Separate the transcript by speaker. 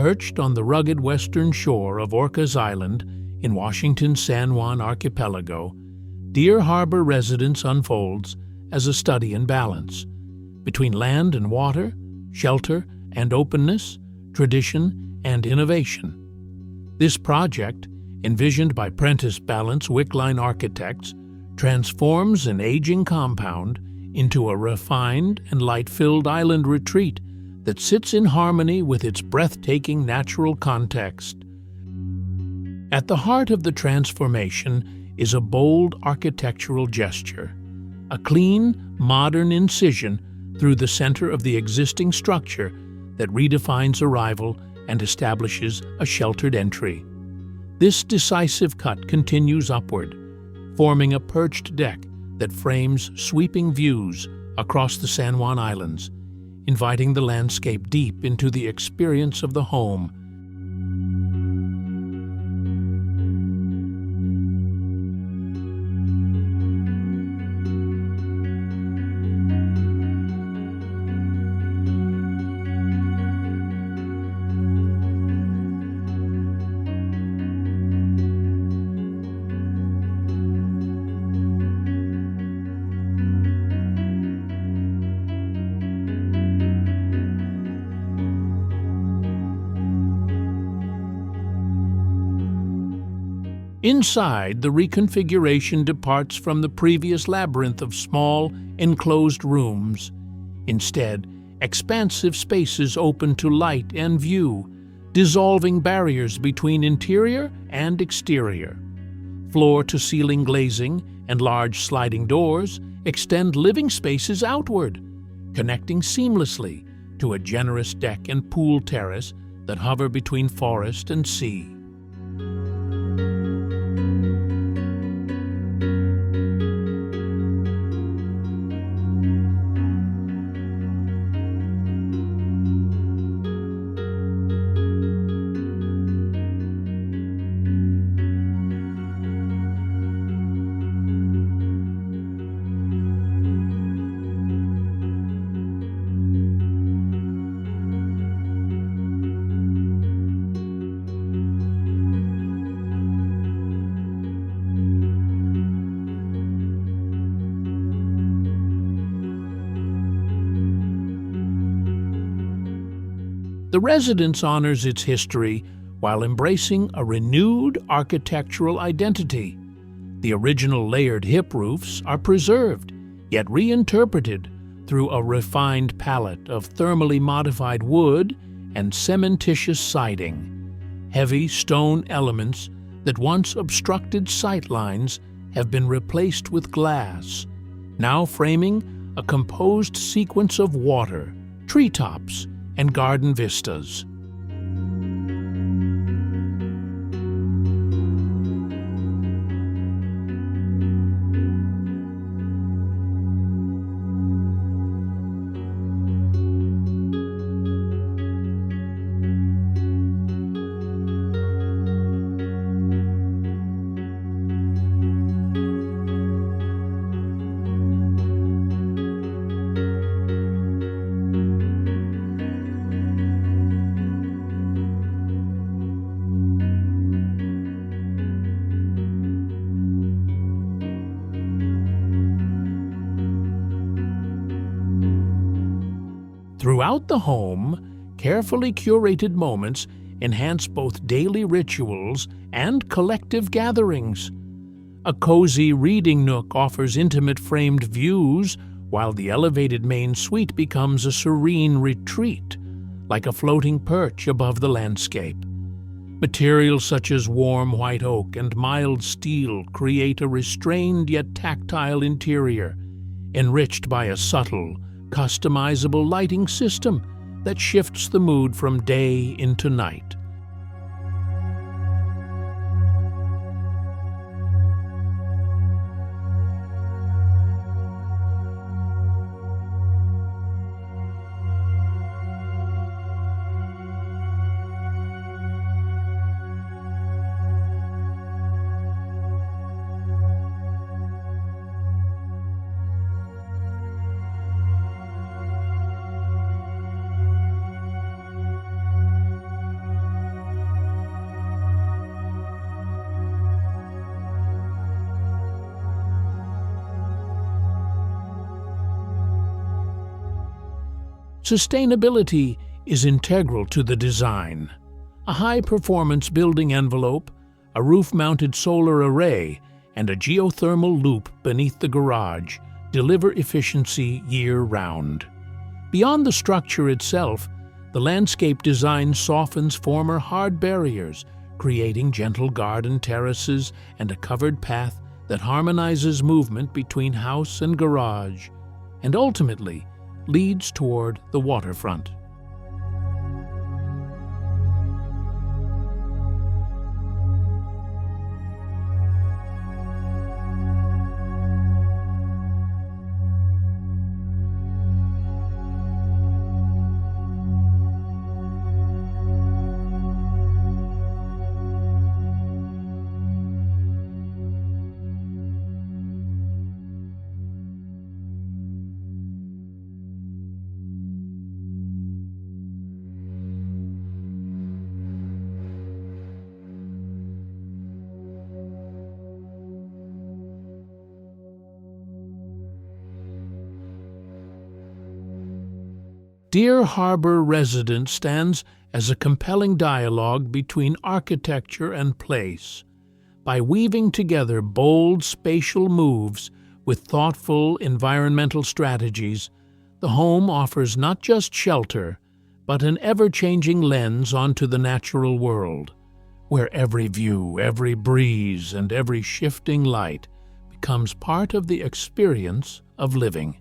Speaker 1: Perched on the rugged western shore of Orcas Island in Washington's San Juan archipelago, Deer Harbor residence unfolds as a study in balance between land and water, shelter and openness, tradition and innovation. This project, envisioned by Prentiss Balance Wickline Architects, transforms an aging compound into a refined and light-filled island retreat that sits in harmony with its breathtaking natural context. At the heart of the transformation is a bold architectural gesture, a clean, modern incision through the center of the existing structure that redefines arrival and establishes a sheltered entry. This decisive cut continues upward, forming a perched deck that frames sweeping views across the San Juan Islands, inviting the landscape deep into the experience of the home. Inside, the reconfiguration departs from the previous labyrinth of small, enclosed rooms. Instead, expansive spaces open to light and view, dissolving barriers between interior and exterior. Floor-to-ceiling glazing and large sliding doors extend living spaces outward, connecting seamlessly to a generous deck and pool terrace that hover between forest and sea. The residence honors its history while embracing a renewed architectural identity. The original layered hip roofs are preserved, yet reinterpreted through a refined palette of thermally modified wood and cementitious siding. Heavy stone elements that once obstructed sight lines have been replaced with glass, now framing a composed sequence of water, treetops, and garden vistas. Throughout the home, carefully curated moments enhance both daily rituals and collective gatherings. A cozy reading nook offers intimate framed views, while the elevated main suite becomes a serene retreat, like a floating perch above the landscape. Materials such as warm white oak and mild steel create a restrained yet tactile interior, enriched by a subtle, customizable lighting system that shifts the mood from day into night. Sustainability is integral to the design. A high-performance building envelope, a roof-mounted solar array, and a geothermal loop beneath the garage deliver efficiency year-round. Beyond the structure itself, the landscape design softens former hard barriers, creating gentle garden terraces and a covered path that harmonizes movement between house and garage, and ultimately leads toward the waterfront. Deer Harbor Residence stands as a compelling dialogue between architecture and place. By weaving together bold spatial moves with thoughtful environmental strategies, the home offers not just shelter, but an ever-changing lens onto the natural world, where every view, every breeze, and every shifting light becomes part of the experience of living.